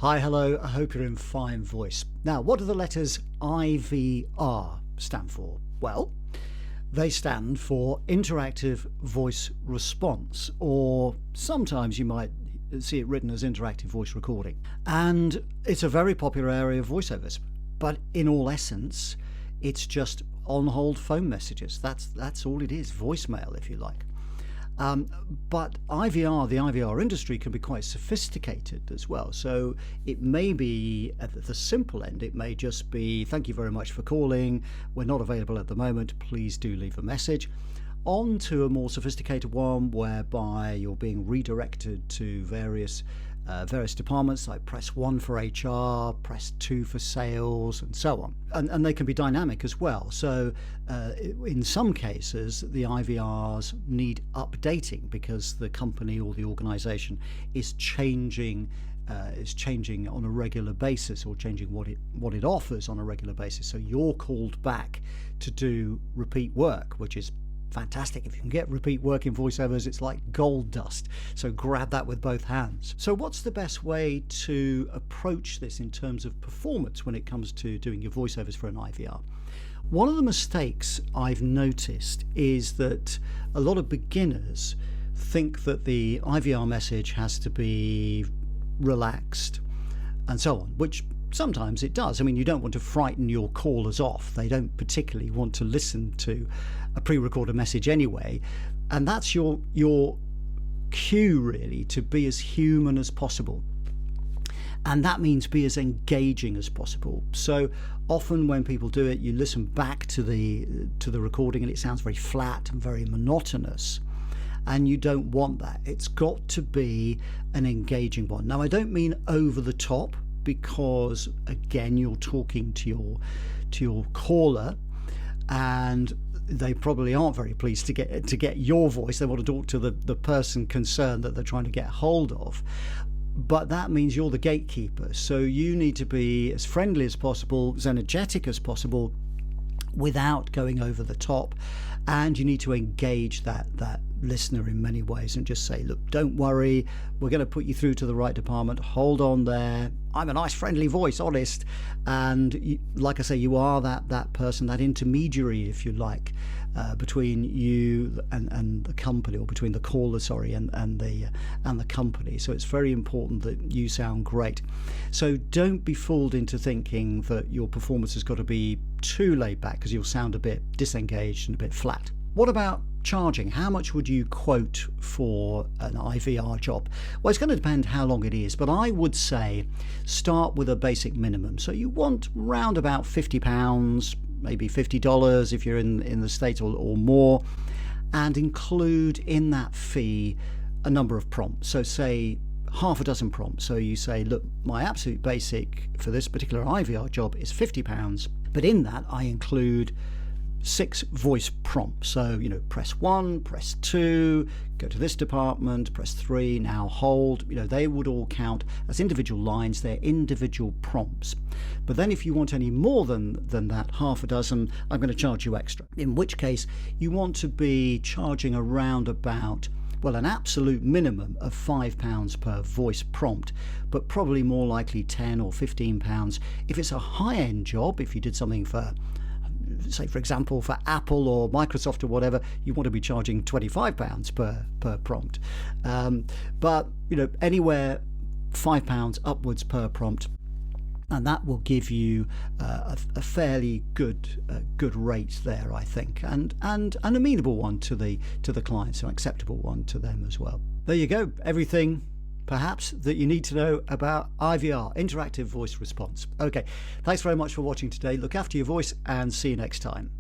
Hi, hello, I hope you're in fine voice. Now, what do the letters IVR stand for? Well, they stand for Interactive Voice Response, or sometimes you might see it written as Interactive Voice Recording. And it's a very popular area of voiceovers, but in all essence, it's just on-hold phone messages. That's all it is, voicemail if you like. But IVR, the IVR industry can be quite sophisticated as well. So it may be at the simple end, it may just be, thank you very much for calling, we're not available at the moment, please do leave a message. On to a more sophisticated one whereby you're being redirected to various departments, like press 1 for HR, press 2 for sales, and so on. And they can be dynamic as well. So in some cases, the IVRs need updating because the company or the organization is changing on a regular basis, or changing what it offers on a regular basis. So you're called back to do repeat work, which is fantastic. If you can get repeat work in voiceovers, it's like gold dust. So grab that with both hands. So what's the best way to approach this in terms of performance when it comes to doing your voiceovers for an IVR? One of the mistakes I've noticed is that a lot of beginners think that the IVR message has to be relaxed and so on, which sometimes it does. I mean, you don't want to frighten your callers off. They don't particularly want to listen to a pre-recorded message anyway. And that's your cue, really, to be as human as possible. And that means be as engaging as possible. So often when people do it, you listen back to the recording and it sounds very flat and very monotonous. And you don't want that. It's got to be an engaging one. Now, I don't mean over the top, because again, you're talking to your caller, and they probably aren't very pleased to get your voice. They want to talk to the person concerned that they're trying to get hold of. But that means you're the gatekeeper. So you need to be as friendly as possible, as energetic as possible, without going over the top. And you need to engage that listener in many ways and just say, look, don't worry, we're going to put you through to the right department, hold on there, I'm a nice friendly voice, honest. And you, like I say, you are that person, that intermediary, if you like, between you and the company, or between the caller, and the company. So it's very important that you sound great. So don't be fooled into thinking that your performance has got to be too laid back, because you'll sound a bit disengaged and a bit flat. What about charging? How much would you quote for an IVR job? Well, it's going to depend how long it is, but I would say start with a basic minimum. So you want round about £50, maybe $50 if you're in the States, or more, and include in that fee a number of prompts. So say half a dozen prompts. So you say, look, my absolute basic for this particular IVR job is £50, but in that I include 6 voice prompts. So, press 1, press 2, go to this department, press 3, now hold. They would all count as individual lines. They're individual prompts. But then if you want any more than that half a dozen, I'm going to charge you extra. In which case, you want to be charging around about, well, an absolute minimum of £5 per voice prompt, but probably more likely £10 or £15. If it's a high-end job, if you did something for, say, for example, for Apple or Microsoft or whatever, you want to be charging £25 per prompt. But anywhere £5 upwards per prompt, and that will give you a fairly good rate there, I think, and an amenable one to the clients, an acceptable one to them as well. There you go, everything perhaps that you need to know about IVR, Interactive Voice Response. Okay, thanks very much for watching today. Look after your voice and see you next time.